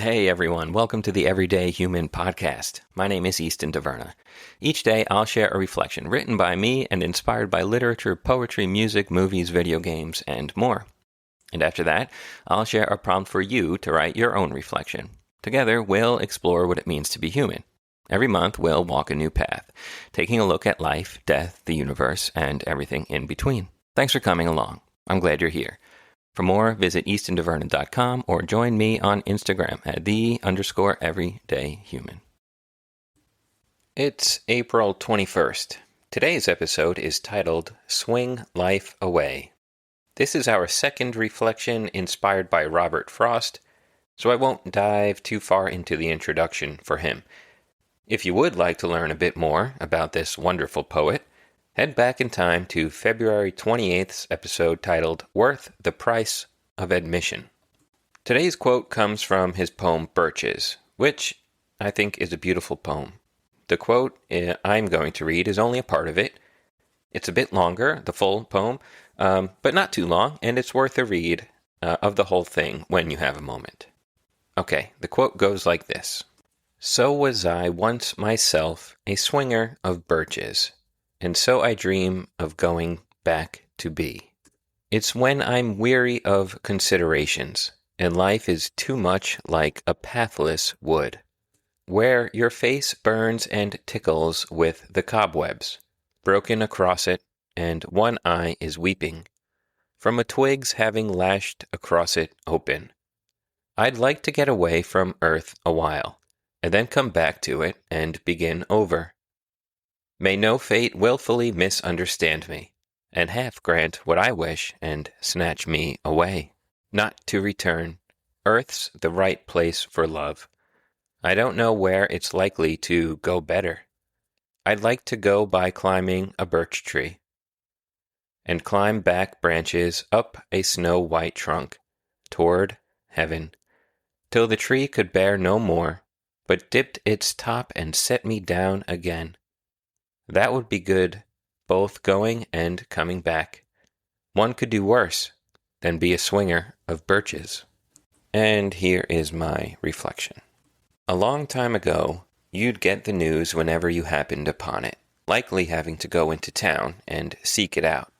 Hey everyone, welcome to the Everyday Human podcast. My name is Easton Taverna. Each day I'll share a reflection written by me and inspired by literature, poetry, music, movies, video games, and more. And after that, I'll share a prompt for you to write your own reflection. Together, we'll explore what it means to be human. Every month, we'll walk a new path, taking a look at life, death, the universe, and everything in between. Thanks for coming along. I'm glad you're here. For more, visit eastontaverna.com or join me on Instagram at _everydayhuman. It's April 21st. Today's episode is titled Swing Life Away. This is our second reflection inspired by Robert Frost, so I won't dive too far into the introduction for him. If you would like to learn a bit more about this wonderful poet, head back in time to February 28th's episode titled Worth the Price of Admission. Today's quote comes from his poem Birches, which I think is a beautiful poem. The quote I'm going to read is only a part of it. It's a bit longer, the full poem, but not too long, and it's worth a read of the whole thing when you have a moment. Okay, the quote goes like this. So was I once myself a swinger of birches, and so I dream of going back to be. It's when I'm weary of considerations, and life is too much like a pathless wood, where your face burns and tickles with the cobwebs, broken across it, and one eye is weeping, from a twig's having lashed across it open. I'd like to get away from earth a while, and then come back to it and begin over. May no fate willfully misunderstand me, and half grant what I wish and snatch me away, not to return. Earth's the right place for love. I don't know where it's likely to go better. I'd like to go by climbing a birch tree, and climb back branches up a snow-white trunk, toward heaven, till the tree could bear no more, but dipped its top and set me down again. That would be good, both going and coming back. One could do worse than be a swinger of birches. And here is my reflection. A long time ago, you'd get the news whenever you happened upon it, likely having to go into town and seek it out.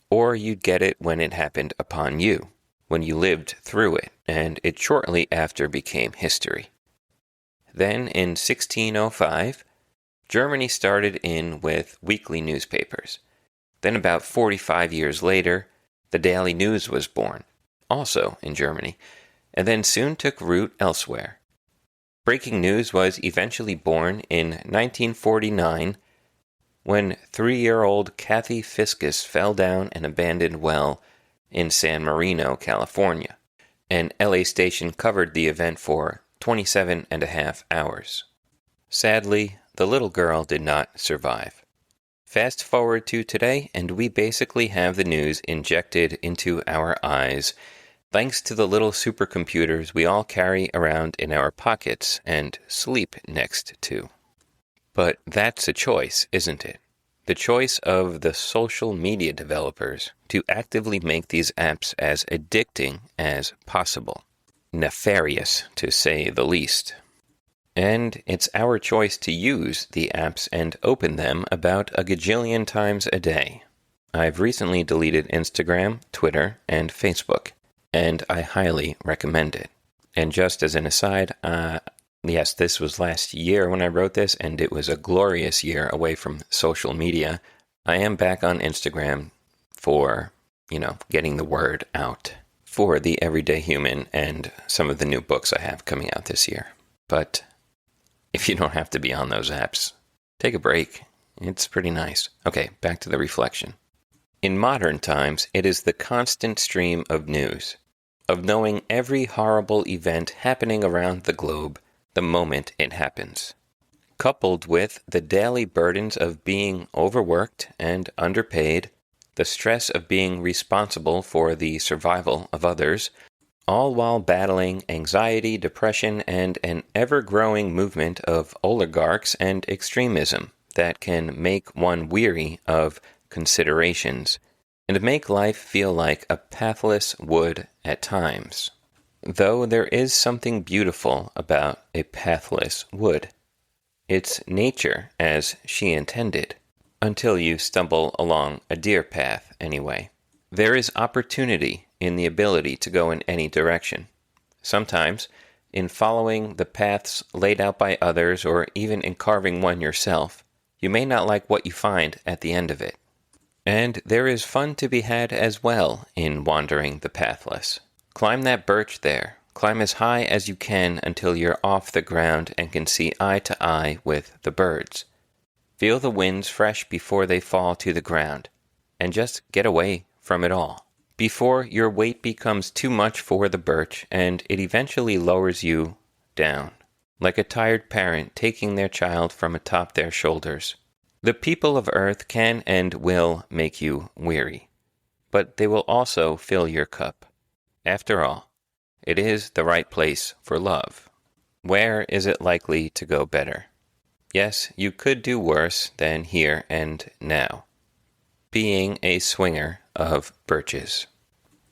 Or you'd get it when it happened upon you, when you lived through it, and it shortly after became history. Then, in 1605, Germany started in with weekly newspapers. Then about 45 years later, the Daily News was born, also in Germany, and then soon took root elsewhere. Breaking news was eventually born in 1949 when 3-year-old Kathy Fiscus fell down an abandoned well in San Marino, California. An LA station covered the event for 27.5 hours. Sadly, the little girl did not survive. Fast forward to today, and we basically have the news injected into our eyes, thanks to the little supercomputers we all carry around in our pockets and sleep next to. But that's a choice, isn't it? The choice of the social media developers to actively make these apps as addicting as possible. Nefarious, to say the least. And it's our choice to use the apps and open them about a gajillion times a day. I've recently deleted Instagram, Twitter, and Facebook, and I highly recommend it. And just as an aside, yes, this was last year when I wrote this, and it was a glorious year away from social media. I am back on Instagram for, getting the word out for the Everyday Human and some of the new books I have coming out this year. But if you don't have to be on those apps, take a break. It's pretty nice. Okay, back to the reflection. In modern times, it is the constant stream of news, of knowing every horrible event happening around the globe the moment it happens, coupled with the daily burdens of being overworked and underpaid, the stress of being responsible for the survival of others, all while battling anxiety, depression, and an ever-growing movement of oligarchs and extremism that can make one weary of considerations and make life feel like a pathless wood at times. Though there is something beautiful about a pathless wood. It's nature as she intended, until you stumble along a deer path anyway. There is opportunity in the ability to go in any direction. Sometimes, in following the paths laid out by others or even in carving one yourself, you may not like what you find at the end of it. And there is fun to be had as well in wandering the pathless. Climb that birch there. Climb as high as you can until you're off the ground and can see eye to eye with the birds. Feel the winds fresh before they fall to the ground, and just get away from it all. Before your weight becomes too much for the birch and it eventually lowers you down, like a tired parent taking their child from atop their shoulders. The people of earth can and will make you weary, but they will also fill your cup. After all, it is the right place for love. Where is it likely to go better? Yes, you could do worse than here and now. Being a swinger of Birches.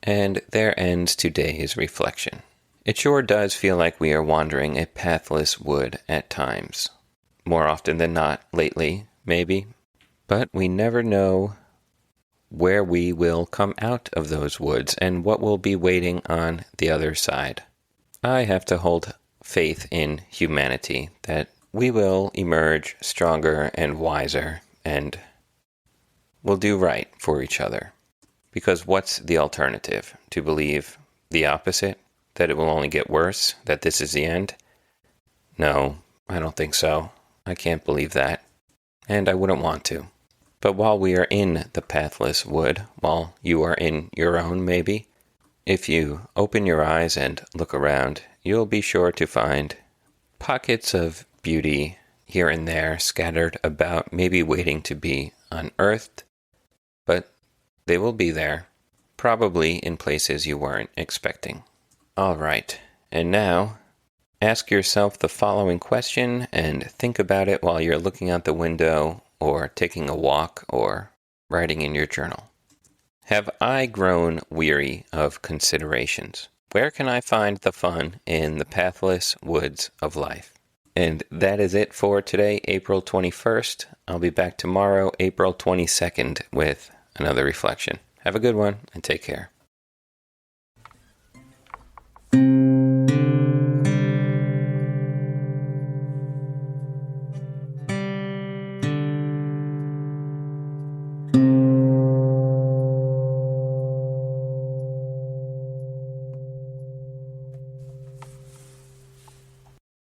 And there ends today's reflection. It sure does feel like we are wandering a pathless wood at times. More often than not, lately, maybe. But we never know where we will come out of those woods and what will be waiting on the other side. I have to hold faith in humanity that we will emerge stronger and wiser and will do right for each other. Because what's the alternative? To believe the opposite? That it will only get worse? That this is the end? No, I don't think so. I can't believe that. And I wouldn't want to. But while we are in the pathless wood, while you are in your own maybe, if you open your eyes and look around, you'll be sure to find pockets of beauty here and there scattered about, maybe waiting to be unearthed, but they will be there, probably in places you weren't expecting. All right, and now ask yourself the following question and think about it while you're looking out the window or taking a walk or writing in your journal. Have I grown weary of considerations? Where can I find the fun in the pathless woods of life? And that is it for today, April 21st. I'll be back tomorrow, April 22nd, with another reflection. Have a good one, and take care.